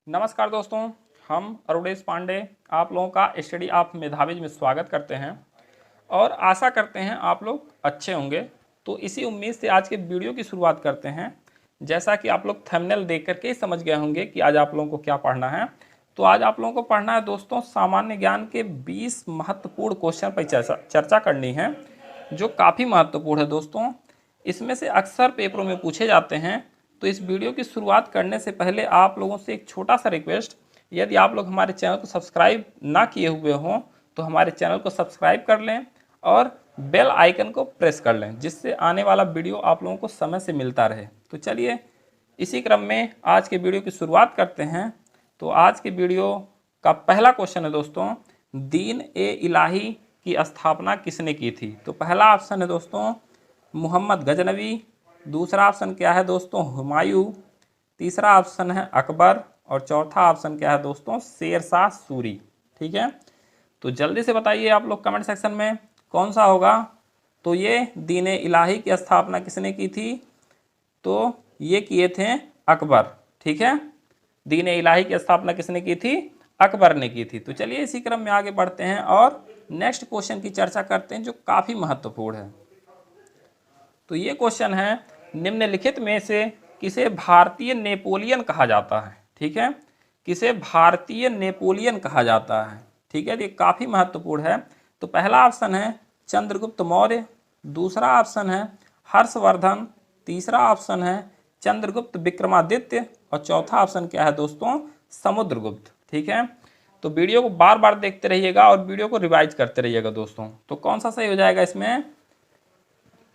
नमस्कार दोस्तों, हम अरुणेश पांडे आप लोगों का स्टडी ऑफ मेधावीज में स्वागत करते हैं और आशा करते हैं आप लोग अच्छे होंगे। तो इसी उम्मीद से आज के वीडियो की शुरुआत करते हैं। जैसा कि आप लोग थंबनेल देख करके ही समझ गए होंगे कि आज आप लोगों को क्या पढ़ना है। तो आज आप लोगों को पढ़ना है दोस्तों, सामान्य ज्ञान के 20 महत्वपूर्ण क्वेश्चन पर चर्चा करनी है, जो काफ़ी महत्वपूर्ण है दोस्तों। इसमें से अक्सर पेपरों में पूछे जाते हैं। तो इस वीडियो की शुरुआत करने से पहले आप लोगों से एक छोटा सा रिक्वेस्ट, यदि आप लोग हमारे चैनल को सब्सक्राइब ना किए हुए हों तो हमारे चैनल को सब्सक्राइब कर लें और बेल आइकन को प्रेस कर लें, जिससे आने वाला वीडियो आप लोगों को समय से मिलता रहे। तो चलिए इसी क्रम में आज के वीडियो की शुरुआत करते हैं। तो आज के वीडियो का पहला क्वेश्चन है दोस्तों, दीन ए इलाही की स्थापना किसने की थी? तो पहला ऑप्शन है दोस्तों मोहम्मद गजनवी, दूसरा ऑप्शन क्या है दोस्तों हुमायूं, तीसरा ऑप्शन है अकबर और चौथा ऑप्शन क्या है दोस्तों शेरशाह सूरी। ठीक है, तो जल्दी से बताइए आप लोग कमेंट सेक्शन में कौन सा होगा। तो ये दीन ए इलाही की स्थापना किसने की थी? तो ये किए थे अकबर। ठीक है, दीन ए इलाही की स्थापना किसने की थी? अकबर ने की थी। तो चलिए इसी क्रम में आगे बढ़ते हैं और नेक्स्ट क्वेश्चन की चर्चा करते हैं, जो काफ़ी महत्वपूर्ण है। तो ये क्वेश्चन है, निम्नलिखित में से किसे भारतीय नेपोलियन कहा जाता है? ठीक है, किसे भारतीय नेपोलियन कहा जाता है? ठीक है, ये काफ़ी महत्वपूर्ण है। तो पहला ऑप्शन है चंद्रगुप्त मौर्य, दूसरा ऑप्शन है हर्षवर्धन, तीसरा ऑप्शन है चंद्रगुप्त विक्रमादित्य और चौथा ऑप्शन क्या है दोस्तों समुद्रगुप्त। ठीक है, तो वीडियो को बार बार देखते रहिएगा और वीडियो को रिवाइज करते रहिएगा दोस्तों। तो कौन सा सही हो जाएगा इसमें?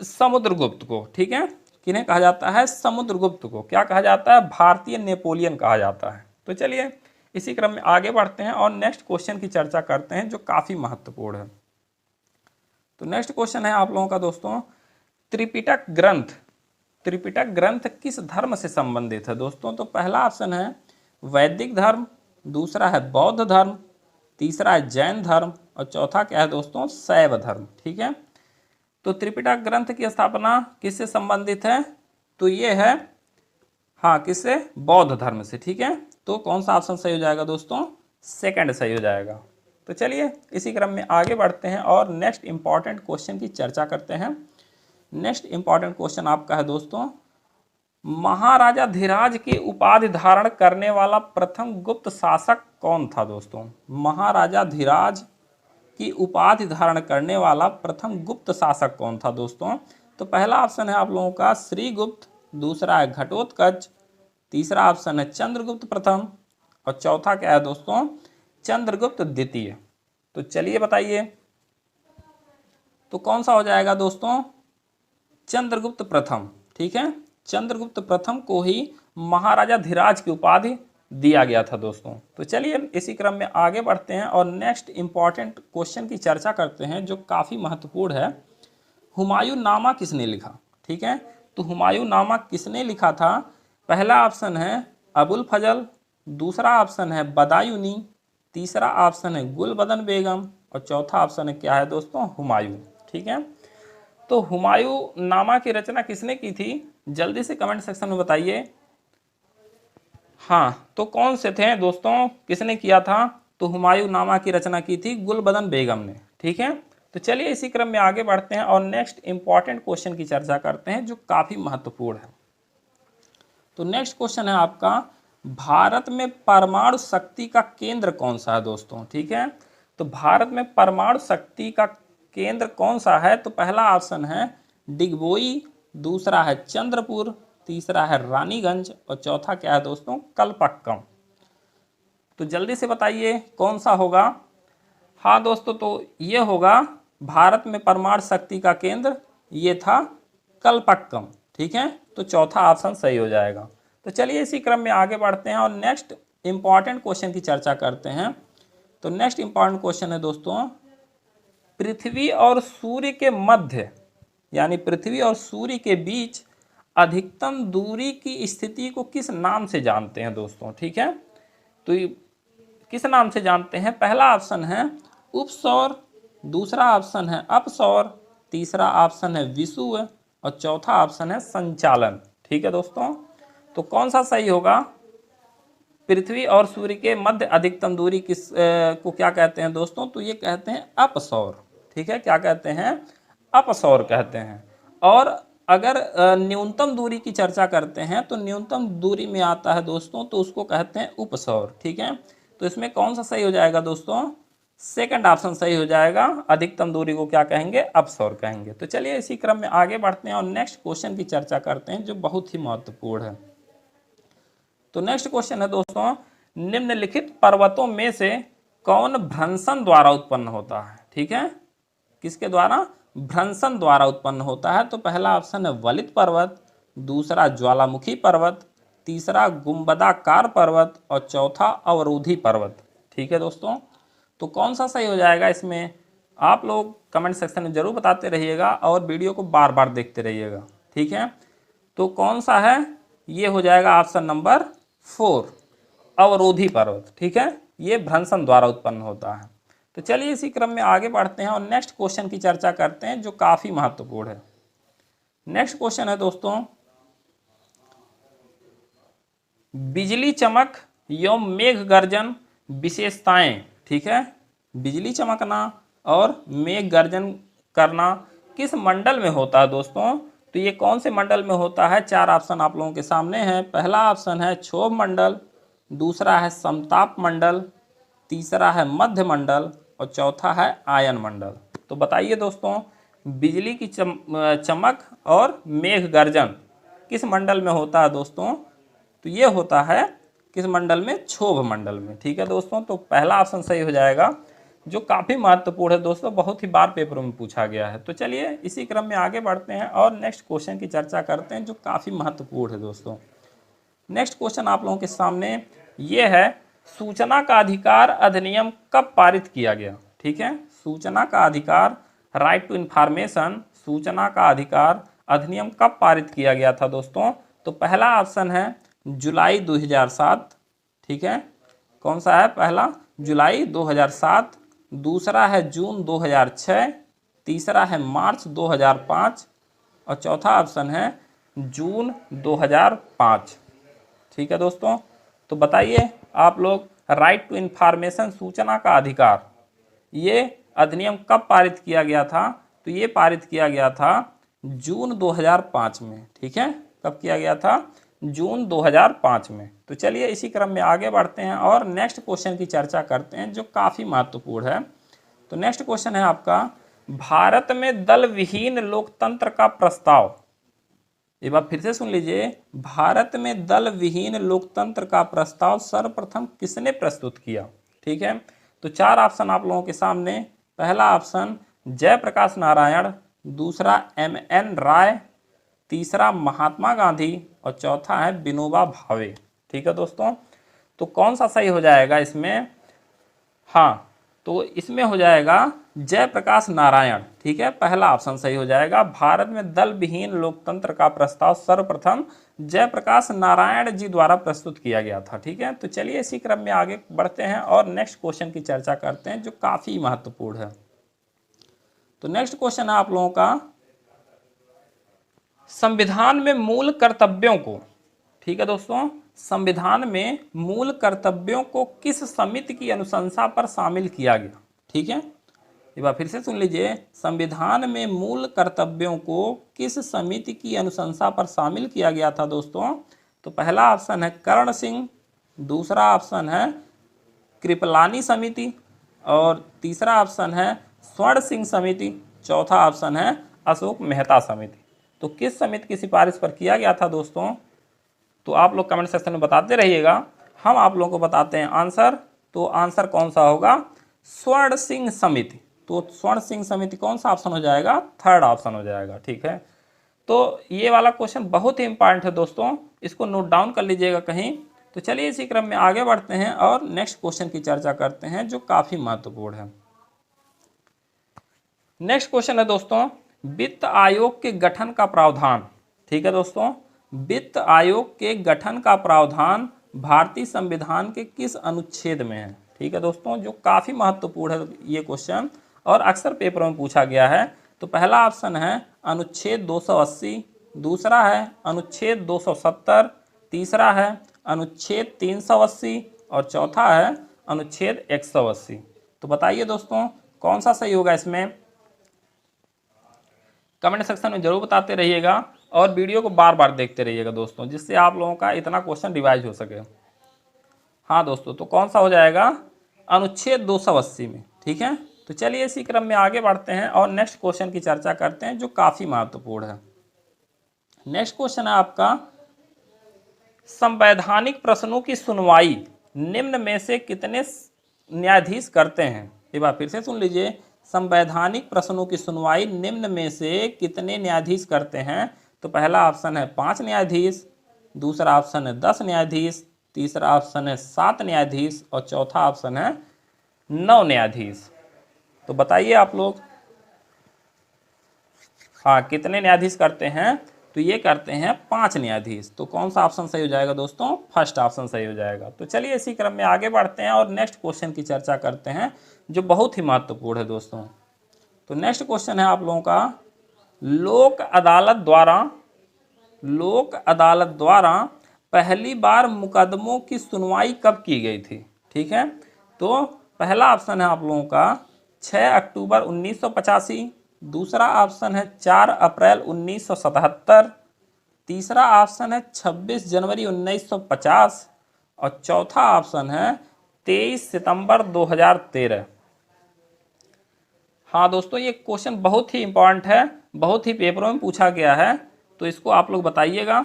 समुद्रगुप्त को। ठीक है, किन्हें कहा जाता है? समुद्रगुप्त को क्या कहा जाता है? भारतीय नेपोलियन कहा जाता है। तो चलिए इसी क्रम में आगे बढ़ते हैं और नेक्स्ट क्वेश्चन की चर्चा करते हैं, जो काफी महत्वपूर्ण है। तो नेक्स्ट क्वेश्चन है आप लोगों का दोस्तों, त्रिपिटक ग्रंथ, त्रिपिटक ग्रंथ किस धर्म से संबंधित है दोस्तों? तो पहला ऑप्शन है वैदिक धर्म, दूसरा है बौद्ध धर्म, तीसरा है जैन धर्म और चौथा क्या है दोस्तों शैव धर्म। ठीक है, तो त्रिपिटक ग्रंथ की स्थापना किससे संबंधित है? तो ये है हाँ किससे? बौद्ध धर्म से। ठीक है, तो कौन सा ऑप्शन सही हो जाएगा दोस्तों? सेकंड सही हो जाएगा। तो चलिए इसी क्रम में आगे बढ़ते हैं और नेक्स्ट इंपॉर्टेंट क्वेश्चन की चर्चा करते हैं। नेक्स्ट इंपॉर्टेंट क्वेश्चन आपका है दोस्तों, महाराजा धीराज की उपाधि धारण करने वाला प्रथम गुप्त शासक कौन था दोस्तों? महाराजा धीराज की उपाधि धारण करने वाला प्रथम गुप्त शासक कौन था दोस्तों? तो पहला ऑप्शन है आप लोगों का श्रीगुप्त, दूसरा है घटोत्कच, तीसरा ऑप्शन है चंद्रगुप्त प्रथम और चौथा क्या है दोस्तों चंद्रगुप्त द्वितीय। तो चलिए बताइए, तो कौन सा हो जाएगा दोस्तों? चंद्रगुप्त प्रथम। ठीक है, चंद्रगुप्त प्रथम को ही महाराजा धीराज की उपाधि दिया गया था दोस्तों। तो चलिए इसी क्रम में आगे बढ़ते हैं और नेक्स्ट इंपॉर्टेंट क्वेश्चन की चर्चा करते हैं, जो काफ़ी महत्वपूर्ण है। हुमायूं नामा किसने लिखा? ठीक है, तो हुमायूं नामा किसने लिखा था? पहला ऑप्शन है अबुल फजल, दूसरा ऑप्शन है बदायूनी, तीसरा ऑप्शन है गुलबदन बेगम और चौथा ऑप्शन है क्या है दोस्तों हुमायूं। ठीक है, तो हुमायूं नामा की रचना किसने की थी? जल्दी से कमेंट सेक्शन में बताइए। हाँ, तो कौन से थे दोस्तों, किसने किया था? तो हुमायूं नामा की रचना की थी गुलबदन बेगम ने। ठीक है, तो चलिए इसी क्रम में आगे बढ़ते हैं और नेक्स्ट इंपॉर्टेंट क्वेश्चन की चर्चा करते हैं, जो काफ़ी महत्वपूर्ण है। तो नेक्स्ट क्वेश्चन है आपका, भारत में परमाणु शक्ति का केंद्र कौन सा है दोस्तों? ठीक है, तो भारत में परमाणु शक्ति का केंद्र कौन सा है? तो पहला ऑप्शन है डिगबोई, दूसरा है चंद्रपुर, तीसरा है रानीगंज और चौथा क्या है दोस्तों कलपक्कम। तो जल्दी से बताइए कौन सा होगा? हाँ दोस्तों, तो ये होगा भारत में परमाणु शक्ति का केंद्र ये था कलपक्कम। ठीक है, तो चौथा ऑप्शन सही हो जाएगा। तो चलिए इसी क्रम में आगे बढ़ते हैं और नेक्स्ट इंपॉर्टेंट क्वेश्चन की चर्चा करते हैं। तो नेक्स्ट इंपॉर्टेंट क्वेश्चन है दोस्तों, पृथ्वी और सूर्य के मध्य यानी पृथ्वी और सूर्य के बीच अधिकतम दूरी की स्थिति को किस नाम से जानते हैं दोस्तों? ठीक है, तो किस नाम से जानते हैं? पहला ऑप्शन है उपसौर, दूसरा ऑप्शन है अपसौर, तीसरा ऑप्शन है विषुव और चौथा ऑप्शन है संचालन। ठीक है दोस्तों, तो कौन सा सही होगा? पृथ्वी और सूर्य के मध्य अधिकतम दूरी को क्या कहते हैं दोस्तों? तो ये कहते हैं अपसौर। ठीक है, क्या कहते हैं? अपसौर कहते हैं। और अगर न्यूनतम दूरी की चर्चा करते हैं तो न्यूनतम दूरी में आता है दोस्तों, तो उसको कहते हैं उपसौर। ठीक है, तो इसमें कौन सा सही हो जाएगा दोस्तों? सेकंड ऑप्शन सही हो जाएगा। अधिकतम दूरी को क्या कहेंगे? अपसौर कहेंगे। तो चलिए इसी क्रम में आगे बढ़ते हैं और नेक्स्ट क्वेश्चन की चर्चा करते हैं जो बहुत ही महत्वपूर्ण है। तो नेक्स्ट क्वेश्चन है दोस्तों, निम्नलिखित पर्वतों में से कौन भ्रंशन द्वारा उत्पन्न होता है? ठीक है, किसके द्वारा? भ्रंशन द्वारा उत्पन्न होता है। तो पहला ऑप्शन है वलित पर्वत, दूसरा ज्वालामुखी पर्वत, तीसरा गुंबदाकार पर्वत और चौथा अवरोधी पर्वत। ठीक है दोस्तों, तो कौन सा सही हो जाएगा इसमें? आप लोग कमेंट सेक्शन में जरूर बताते रहिएगा और वीडियो को बार बार देखते रहिएगा। ठीक है, तो कौन सा है? ये हो जाएगा ऑप्शन नंबर 4, अवरोधी पर्वत। ठीक है, ये भ्रंशन द्वारा उत्पन्न होता है। तो चलिए इसी क्रम में आगे बढ़ते हैं और नेक्स्ट क्वेश्चन की चर्चा करते हैं जो काफी महत्वपूर्ण है। नेक्स्ट क्वेश्चन है दोस्तों, बिजली चमक एवं मेघ गर्जन विशेषताएं। ठीक है, बिजली चमकना और मेघ गर्जन करना किस मंडल में होता है दोस्तों? तो ये कौन से मंडल में होता है? 4 ऑप्शन आप लोगों के सामने हैं। पहला ऑप्शन है क्षोभ मंडल, दूसरा है समताप मंडल, तीसरा है मध्य मंडल और चौथा है आयन मंडल। तो बताइए दोस्तों, बिजली की चमक और मेघ गर्जन किस मंडल में होता है दोस्तों? तो ये होता है किस मंडल में? क्षोभ मंडल में। ठीक है दोस्तों, तो पहला ऑप्शन सही हो जाएगा जो काफ़ी महत्वपूर्ण है दोस्तों, बहुत ही बार पेपरों में पूछा गया है। तो चलिए इसी क्रम में आगे बढ़ते हैं और नेक्स्ट क्वेश्चन की चर्चा करते हैं जो काफ़ी महत्वपूर्ण है दोस्तों। नेक्स्ट क्वेश्चन आप लोगों के सामने ये है, सूचना का अधिकार अधिनियम कब पारित किया गया? ठीक है, सूचना का अधिकार, राइट टू इंफॉर्मेशन, सूचना का अधिकार अधिनियम कब पारित किया गया था दोस्तों? तो पहला ऑप्शन है जुलाई 2007। ठीक है, कौन सा है? पहला जुलाई 2007, दूसरा है जून 2006, तीसरा है मार्च 2005 और चौथा ऑप्शन है जून 2005। ठीक है दोस्तों, तो बताइए आप लोग, राइट टू इंफॉर्मेशन, सूचना का अधिकार, ये अधिनियम कब पारित किया गया था? तो ये पारित किया गया था जून 2005 में। ठीक है, कब किया गया था? जून 2005 में। तो चलिए इसी क्रम में आगे बढ़ते हैं और नेक्स्ट क्वेश्चन की चर्चा करते हैं जो काफ़ी महत्वपूर्ण है। तो नेक्स्ट क्वेश्चन है आपका, भारत में दल विहीन लोकतंत्र का प्रस्ताव। एक बार फिर से सुन लीजिए, भारत में दल विहीन लोकतंत्र का प्रस्ताव सर्वप्रथम किसने प्रस्तुत किया? ठीक है, तो 4 ऑप्शन आप लोगों के सामने। पहला ऑप्शन जयप्रकाश नारायण, दूसरा MN राय, तीसरा महात्मा गांधी और चौथा है विनोबा भावे। ठीक है दोस्तों, तो कौन सा सही हो जाएगा इसमें? हाँ, तो इसमें हो जाएगा जयप्रकाश नारायण। ठीक है, पहला ऑप्शन सही हो जाएगा। भारत में दल विहीन लोकतंत्र का प्रस्ताव सर्वप्रथम जयप्रकाश नारायण जी द्वारा प्रस्तुत किया गया था। ठीक है, तो चलिए इसी क्रम में आगे बढ़ते हैं और नेक्स्ट क्वेश्चन की चर्चा करते हैं जो काफ़ी महत्वपूर्ण है। तो नेक्स्ट क्वेश्चन है आप लोगों का, संविधान में मूल कर्तव्यों को, ठीक है दोस्तों, संविधान में मूल कर्तव्यों को किस समिति की अनुशंसा पर शामिल किया गया? ठीक है, एक बार फिर से सुन लीजिए, संविधान में मूल कर्तव्यों को किस समिति की अनुशंसा पर शामिल किया गया था दोस्तों? तो पहला ऑप्शन है कर्ण सिंह, दूसरा ऑप्शन है कृपलानी समिति और तीसरा ऑप्शन है स्वर्ण सिंह समिति, चौथा ऑप्शन है अशोक मेहता समिति। तो किस समिति की सिफारिश पर किया गया था दोस्तों? तो आप लोग कमेंट सेक्शन में बताते रहिएगा, हम आप लोगों को बताते हैं आंसर। तो आंसर कौन सा होगा? स्वर्ण सिंह समिति। तो स्वर्ण सिंह समिति कौन सा ऑप्शन हो जाएगा? थर्ड ऑप्शन हो जाएगा। ठीक है, तो ये वाला क्वेश्चन बहुत ही इंपॉर्टेंट है दोस्तों, इसको नोट डाउन कर लीजिएगा कहीं। तो चलिए इसी क्रम में आगे बढ़ते हैं और नेक्स्ट क्वेश्चन की चर्चा करते हैं जो काफ़ी महत्वपूर्ण है। नेक्स्ट क्वेश्चन है दोस्तों, वित्त आयोग के गठन का प्रावधान। ठीक है दोस्तों, वित्त आयोग के गठन का प्रावधान भारतीय संविधान के किस अनुच्छेद में है? ठीक है दोस्तों, जो काफ़ी महत्वपूर्ण है ये क्वेश्चन और अक्सर पेपरों में पूछा गया है। तो पहला ऑप्शन है अनुच्छेद 280, दूसरा है अनुच्छेद 270, तीसरा है अनुच्छेद 380 और चौथा है अनुच्छेद 180। तो बताइए दोस्तों कौन सा सही होगा इसमें? कमेंट सेक्शन में जरूर बताते रहिएगा और वीडियो को बार बार देखते रहिएगा दोस्तों, जिससे आप लोगों का इतना क्वेश्चन रिवाइज हो सके। हाँ दोस्तों, तो कौन सा हो जाएगा? अनुच्छेद 280 में। ठीक है, तो चलिए इसी क्रम में आगे बढ़ते हैं और नेक्स्ट क्वेश्चन की चर्चा करते हैं जो काफ़ी महत्वपूर्ण है। नेक्स्ट क्वेश्चन है आपका, संवैधानिक प्रश्नों की सुनवाई निम्न में से कितने न्यायाधीश करते हैं? एक बार फिर से सुन लीजिए, संवैधानिक प्रश्नों की सुनवाई निम्न में से कितने न्यायाधीश करते हैं? तो पहला ऑप्शन है 5 न्यायाधीश, दूसरा ऑप्शन है 10 न्यायाधीश, तीसरा ऑप्शन है 7 न्यायाधीश और चौथा ऑप्शन है 9 न्यायाधीश। तो बताइए आप लोग, हाँ कितने न्यायाधीश करते हैं? तो ये करते हैं 5 न्यायाधीश। तो कौन सा ऑप्शन सही हो जाएगा दोस्तों? फर्स्ट ऑप्शन सही हो जाएगा। तो चलिए इसी क्रम में आगे बढ़ते हैं और नेक्स्ट क्वेश्चन की चर्चा करते हैं जो बहुत ही महत्वपूर्ण है दोस्तों। तो नेक्स्ट क्वेश्चन है आप लोगों का, लोक अदालत द्वारा पहली बार मुकदमों की सुनवाई कब की गई थी? ठीक है, तो पहला ऑप्शन है आप लोगों का 6 अक्टूबर 1985, दूसरा ऑप्शन है 4 अप्रैल 1977, तीसरा ऑप्शन है 26 जनवरी 1950 और चौथा ऑप्शन है 23 सितंबर 2013। हाँ दोस्तों, ये क्वेश्चन बहुत ही इंपॉर्टेंट है, बहुत ही पेपरों में पूछा गया है, तो इसको आप लोग बताइएगा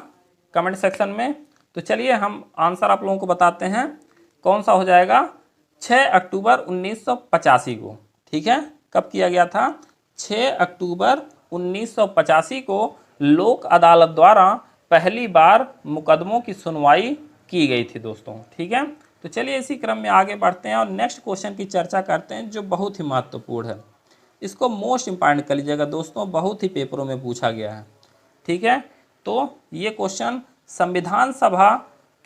कमेंट सेक्शन में। तो चलिए हम आंसर आप लोगों को बताते हैं, कौन सा हो जाएगा? 6 अक्टूबर 1985 को। ठीक है, कब किया गया था? 6 अक्टूबर 1985 को लोक अदालत द्वारा पहली बार मुकदमों की सुनवाई की गई थी दोस्तों। ठीक है, तो चलिए इसी क्रम में आगे बढ़ते हैं और नेक्स्ट क्वेश्चन की चर्चा करते हैं जो बहुत ही महत्वपूर्ण है। इसको मोस्ट इम्पॉर्टेंट कर लीजिएगा दोस्तों, बहुत ही पेपरों में पूछा गया है। ठीक है, तो ये क्वेश्चन, संविधान सभा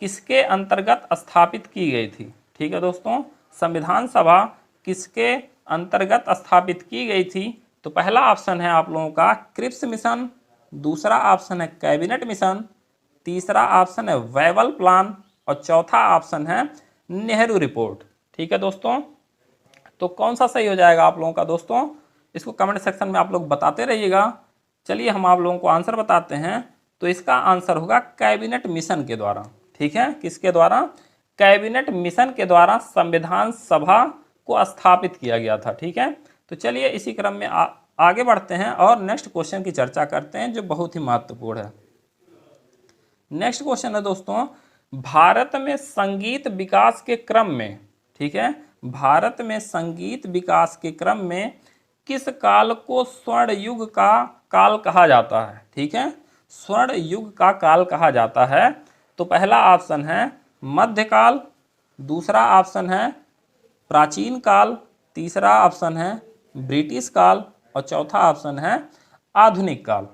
किसके अंतर्गत स्थापित की गई थी? ठीक है दोस्तों, संविधान सभा किसके अंतर्गत स्थापित की गई थी? तो पहला ऑप्शन है आप लोगों का क्रिप्स मिशन, दूसरा ऑप्शन है कैबिनेट मिशन, तीसरा ऑप्शन है वेवल प्लान और चौथा ऑप्शन है नेहरू रिपोर्ट। ठीक है दोस्तों, तो कौन सा सही हो जाएगा आप लोगों का दोस्तों? इसको कमेंट सेक्शन में आप लोग बताते रहिएगा। चलिए हम आप लोगों को आंसर बताते हैं। तो इसका आंसर होगा कैबिनेट मिशन के द्वारा। ठीक है, किसके द्वारा? कैबिनेट मिशन के द्वारा संविधान सभा को स्थापित किया गया था। ठीक है, तो चलिए इसी क्रम में आगे बढ़ते हैं और नेक्स्ट क्वेश्चन की चर्चा करते हैं जो बहुत ही महत्वपूर्ण है। नेक्स्ट क्वेश्चन है दोस्तों, भारत में संगीत विकास के क्रम में, ठीक है, भारत में संगीत विकास के क्रम में किस काल को स्वर्ण युग का काल कहा जाता है? ठीक है, स्वर्ण युग का काल कहा जाता है। तो पहला ऑप्शन है मध्यकाल, दूसरा ऑप्शन है प्राचीन काल, तीसरा ऑप्शन है ब्रिटिश काल और चौथा ऑप्शन है आधुनिक काल।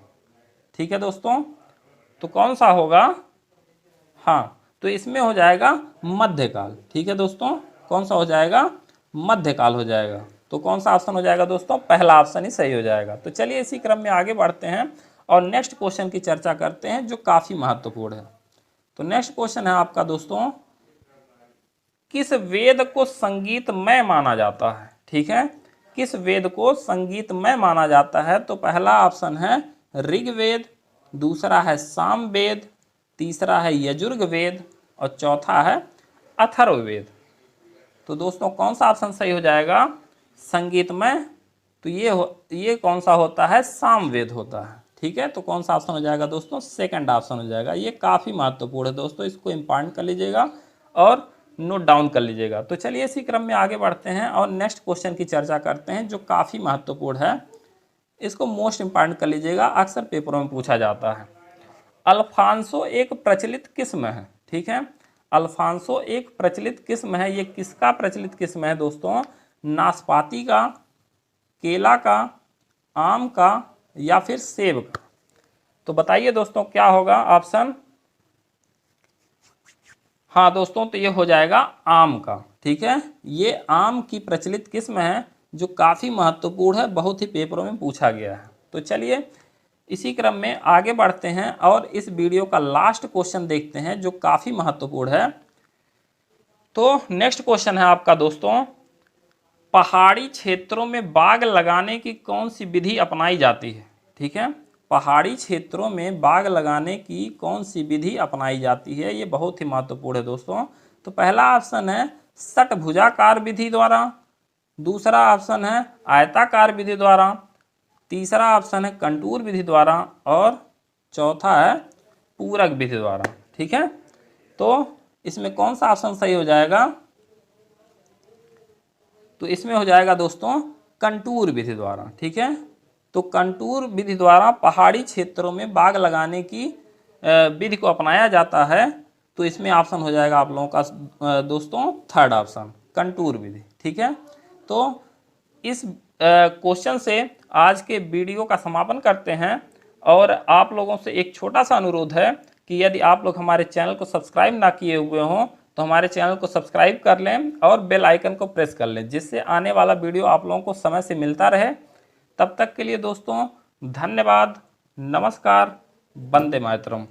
ठीक है दोस्तों, तो कौन सा होगा? हाँ, तो इसमें हो जाएगा मध्यकाल। ठीक है दोस्तों, कौन सा हो जाएगा? मध्यकाल हो जाएगा। तो कौन सा ऑप्शन हो जाएगा दोस्तों? पहला ऑप्शन ही सही हो जाएगा। तो चलिए इसी क्रम में आगे बढ़ते हैं और नेक्स्ट क्वेश्चन की चर्चा करते हैं जो काफ़ी महत्वपूर्ण है। तो नेक्स्ट क्वेश्चन है आपका दोस्तों, किस वेद को संगीतमय माना जाता है? ठीक है, किस वेद को संगीतमय माना जाता है? तो पहला ऑप्शन है ऋग्वेद, दूसरा है सामवेद, तीसरा है यजुर्वेद और चौथा है अथर्ववेद। तो दोस्तों कौन सा ऑप्शन सही हो जाएगा संगीतमय? तो ये कौन सा होता है? सामवेद होता है। ठीक है, तो कौन सा ऑप्शन हो जाएगा दोस्तों? सेकंड ऑप्शन हो जाएगा। ये काफ़ी महत्वपूर्ण है दोस्तों, इसको इम्पॉर्टेंट कर लीजिएगा और नोट डाउन कर लीजिएगा। तो चलिए इसी क्रम में आगे बढ़ते हैं और नेक्स्ट क्वेश्चन की चर्चा करते हैं जो काफ़ी महत्वपूर्ण है। इसको मोस्ट इम्पॉर्टेंट कर लीजिएगा, अक्सर पेपरों में पूछा जाता है। अल्फांसो एक प्रचलित किस्म है। ठीक है, अल्फांसो एक प्रचलित किस्म है। ये किसका प्रचलित किस्म है दोस्तों? नाशपाती का, केला का, आम का या फिर सेब का? तो बताइए दोस्तों क्या होगा ऑप्शन? हाँ दोस्तों, तो ये हो जाएगा आम का। ठीक है, ये आम की प्रचलित किस्म है जो काफ़ी महत्वपूर्ण है, बहुत ही पेपरों में पूछा गया है। तो चलिए इसी क्रम में आगे बढ़ते हैं और इस वीडियो का लास्ट क्वेश्चन देखते हैं जो काफ़ी महत्वपूर्ण है। तो नेक्स्ट क्वेश्चन है आपका दोस्तों, पहाड़ी क्षेत्रों में बाग लगाने की कौन सी विधि अपनाई जाती है? ठीक है, पहाड़ी क्षेत्रों में बाग लगाने की कौन सी विधि अपनाई जाती है, ये बहुत ही महत्वपूर्ण है दोस्तों। तो पहला ऑप्शन है षटभुजाकार विधि द्वारा, दूसरा ऑप्शन है आयताकार विधि द्वारा, तीसरा ऑप्शन है कंटूर विधि द्वारा और चौथा है पूरक विधि द्वारा। ठीक है, तो इसमें कौन सा ऑप्शन सही हो जाएगा? तो इसमें हो जाएगा दोस्तों कंटूर विधि द्वारा। ठीक है, तो कंटूर विधि द्वारा पहाड़ी क्षेत्रों में बाग लगाने की विधि को अपनाया जाता है। तो इसमें ऑप्शन हो जाएगा आप लोगों का दोस्तों थर्ड ऑप्शन, कंटूर विधि। ठीक है, तो इस क्वेश्चन से आज के वीडियो का समापन करते हैं और आप लोगों से एक छोटा सा अनुरोध है कि यदि आप लोग हमारे चैनल को सब्सक्राइब ना किए हुए हों तो हमारे चैनल को सब्सक्राइब कर लें और बेल आइकन को प्रेस कर लें, जिससे आने वाला वीडियो आप लोगों को समय से मिलता रहे। तब तक के लिए दोस्तों धन्यवाद, नमस्कार, वंदे मातरम।